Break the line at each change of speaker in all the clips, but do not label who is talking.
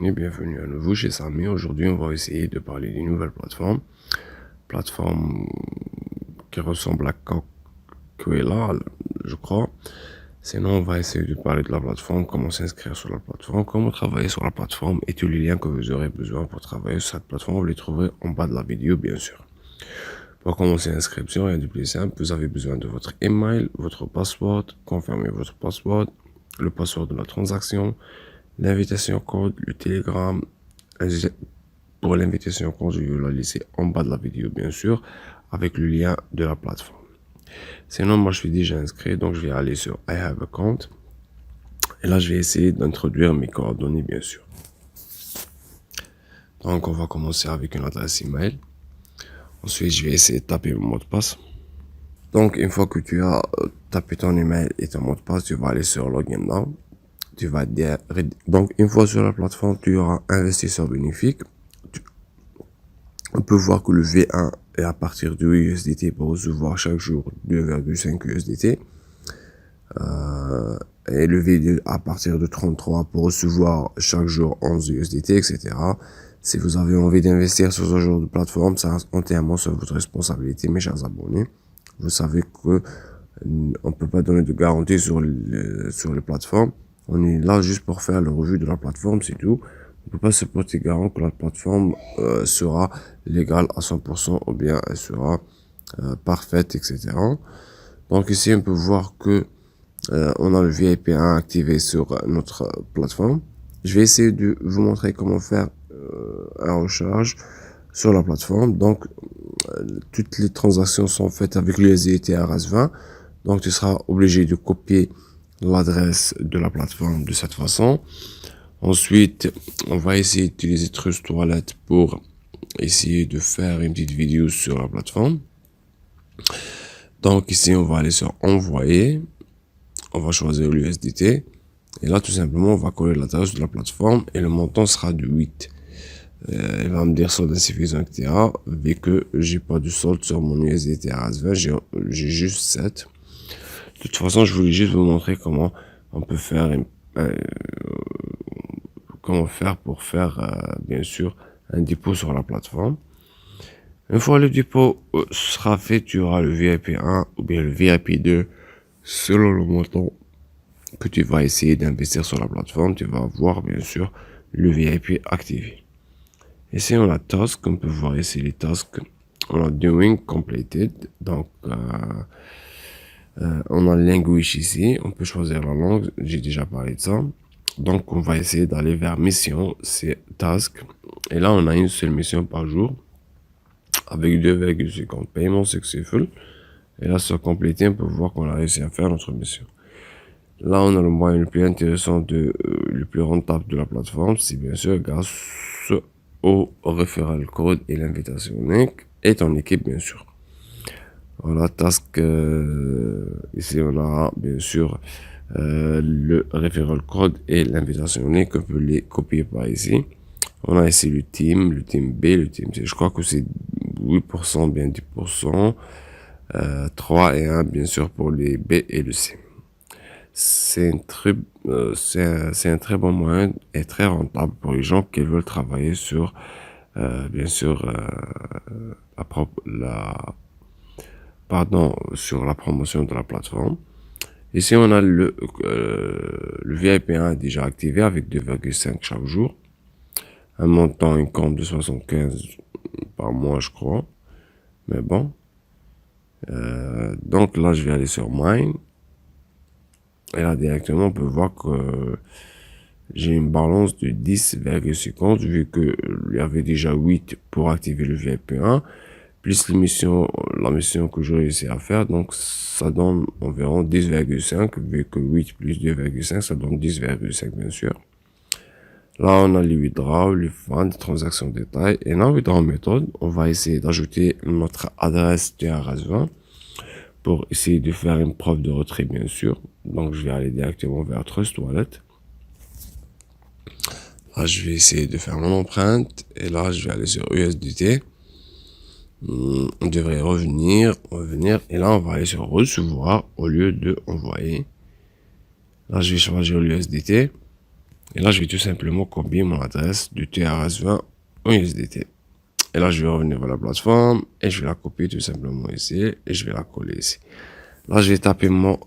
et bienvenue à nouveau chez Samy. Aujourd'hui, on va essayer de parler d'une nouvelle plateforme qui ressemble à Coquella, je crois. Sinon, on va essayer de parler de la plateforme, comment s'inscrire sur la plateforme, comment travailler sur la plateforme et tous les liens que vous aurez besoin pour travailler sur cette plateforme. Vous les trouverez en bas de la vidéo, bien sûr. Pour commencer l'inscription, rien de plus simple, vous avez besoin de votre email, votre password, confirmez votre password, le password de la transaction, l'invitation code, le Telegram. Pour l'invitation code, je vais la laisser en bas de la vidéo, bien sûr, avec le lien de la plateforme. Sinon, moi, je suis déjà inscrit, donc je vais aller sur I have a account. Et là, je vais essayer d'introduire mes coordonnées, bien sûr. Donc, on va commencer avec une adresse email. Ensuite, je vais essayer de taper mon mot de passe. Donc, une fois que tu as tapé ton email et ton mot de passe, tu vas aller sur Login Now. Donc, une fois sur la plateforme, tu auras investisseur bénéfique. On peut voir que le V1 est à partir de USDT pour recevoir chaque jour 2,5 USDT. Et le V2 à partir de 33 pour recevoir chaque jour 11 USDT, etc. Si vous avez envie d'investir sur ce genre de plateforme, ça reste entièrement sur votre responsabilité, mes chers abonnés. Vous savez que on peut pas donner de garantie sur les plateformes. On est là juste pour faire le revue de la plateforme, c'est tout. On peut pas se porter garant que la plateforme sera légale à 100% ou bien elle sera parfaite, etc. Donc ici, on peut voir que on a le VIP1 activé sur notre plateforme. Je vais essayer de vous montrer comment faire un recharge sur la plateforme. Donc, toutes les transactions sont faites avec l'USDT RS20. Donc, tu seras obligé de copier l'adresse de la plateforme de cette façon. Ensuite, on va essayer d'utiliser Trust Wallet pour essayer de faire une petite vidéo sur la plateforme. Donc, ici, on va aller sur Envoyer. On va choisir l'USDT. Et là, tout simplement, on va coller l'adresse de la plateforme et le montant sera de 8. Il va me dire solde insuffisant, etc. Vu que j'ai pas de solde sur mon USDT RS20, j'ai juste 7. De toute façon, je voulais juste vous montrer comment on peut faire comment faire pour faire, bien sûr, un dépôt sur la plateforme. Une fois le dépôt sera fait, tu auras le VIP1 ou bien le VIP2 selon le montant que tu vas essayer d'investir sur la plateforme. Tu vas avoir, bien sûr, le VIP activé. Ici, on a Task. On peut voir ici les tasks. On a Doing Completed. Donc, on a Language ici. On peut choisir la langue. J'ai déjà parlé de ça. Donc, on va essayer d'aller vers Mission. C'est Task. Et là, on a une seule mission par jour. Avec 2,50 paiements successful. Et là, sur Compléter, on peut voir qu'on a réussi à faire notre mission. Là, on a le moyen le plus intéressant le plus rentable de la plateforme. C'est bien sûr grâce au referral code et l'invitation unique et ton équipe, bien sûr. Voilà, task. Ici, on a bien sûr le referral code et l'invitation unique. On peut les copier par ici. On a ici le team B, le team C. Je crois que c'est 8%, bien 10%. 3 et 1, bien sûr, pour les B et le C. C'est un très bon moyen et très rentable pour les gens qui veulent travailler sur, bien sûr, sur la promotion de la plateforme. Ici, on a le VIP1 déjà activé avec 2,5 chaque jour. Un montant, une compte de 75 par mois, je crois. Mais bon. Donc là, je vais aller sur Mine. Et là, directement, on peut voir que j'ai une balance de 10,50 vu qu'il y avait déjà 8 pour activer le VIP1, plus la mission que j'ai réussi à faire. Donc, ça donne environ 10,5 vu que 8 plus 2,5, ça donne 10,5 bien sûr. Là, on a les withdrawals, les funds, les transactions détail. Et dans withdrawal méthode, on va essayer d'ajouter notre adresse TRS20 pour essayer de faire une preuve de retrait, bien sûr. Donc, je vais aller directement vers Trust Wallet. Là, je vais essayer de faire mon empreinte. Et là, je vais aller sur USDT. On devrait revenir. Et là, on va aller sur recevoir au lieu de envoyer. Là, je vais choisir l'USDT. Et là, je vais tout simplement copier mon adresse du TRS20 en USDT. Et là, je vais revenir vers la plateforme et je vais la copier tout simplement ici et je vais la coller ici. Là, je vais taper une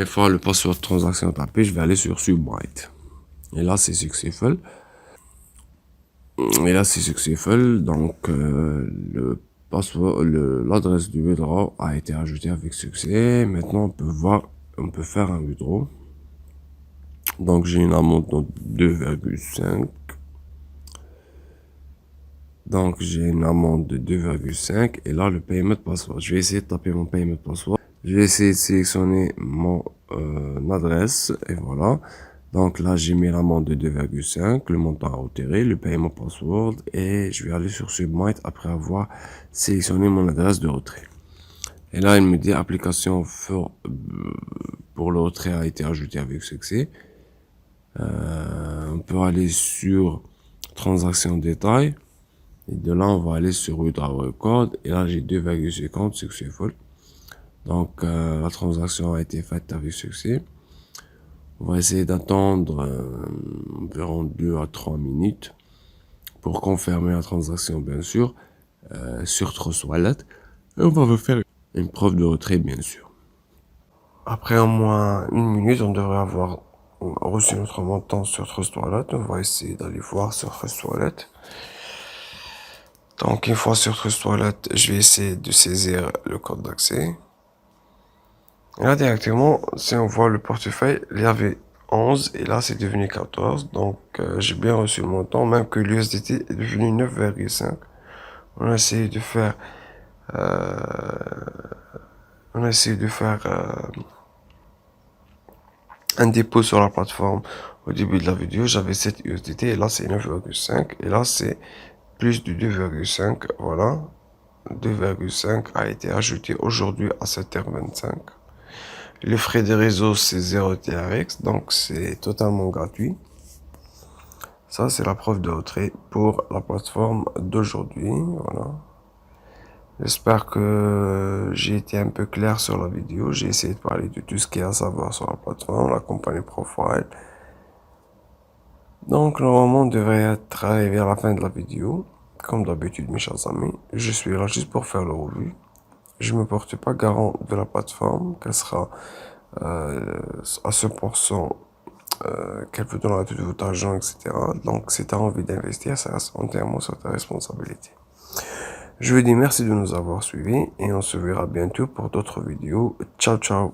fois le password de transaction tapé, je vais aller sur Subbyte. Et là, c'est successful. Donc, le password, l'adresse du withdraw a été ajoutée avec succès. Maintenant, on peut faire un withdraw. Donc, j'ai une amende de 2,5. Donc, j'ai une amende de 2,5 et là, le paiement password. Je vais essayer de taper mon paiement password. Je vais essayer de sélectionner mon adresse et voilà. Donc là, j'ai mis l'amende de 2,5, le montant à retirer, le paiement password et je vais aller sur Submite après avoir sélectionné mon adresse de retrait. Et là, il me dit application pour le retrait a été ajoutée avec succès. On peut aller sur transaction détail. Et de là, on va aller sur withdraw record. Et là, j'ai 2,50 successful. Donc, la transaction a été faite avec succès. On va essayer d'attendre environ 2 à 3 minutes pour confirmer la transaction, bien sûr, sur Trust Wallet. Et on va vous faire une preuve de retrait, bien sûr. Après au moins 1 minute, on devrait avoir reçu notre montant sur Trust Wallet. On va essayer d'aller voir sur Trust Wallet. Donc, une fois sur Trust Wallet, je vais essayer de saisir le code d'accès. Et là, directement, si on voit le portefeuille, il y avait 11 et là, c'est devenu 14. Donc, j'ai bien reçu le montant, même que l'USDT est devenu 9,5. On a essayé de faire... un dépôt sur la plateforme. Au début de la vidéo, j'avais 7 USDT et là, c'est 9,5. Et là, c'est plus de 2,5. Voilà. 2,5 a été ajouté aujourd'hui à 7h25. Les frais de réseau, c'est 0 TRX, donc c'est totalement gratuit. Ça, c'est la preuve de retrait pour la plateforme d'aujourd'hui. Voilà. J'espère que j'ai été un peu clair sur la vidéo. J'ai essayé de parler de tout ce qu'il y a à savoir sur la plateforme, la compagnie profile. Donc, normalement, on devrait être arrivé à la fin de la vidéo. Comme d'habitude, mes chers amis, je suis là juste pour faire le revue. Je me porte pas garant de la plateforme, qu'elle sera à 100% qu'elle vous donnera tout votre argent, etc. Donc, si tu as envie d'investir, ça reste entièrement sur ta responsabilité. Je vous dis merci de nous avoir suivis et on se verra bientôt pour d'autres vidéos. Ciao, ciao.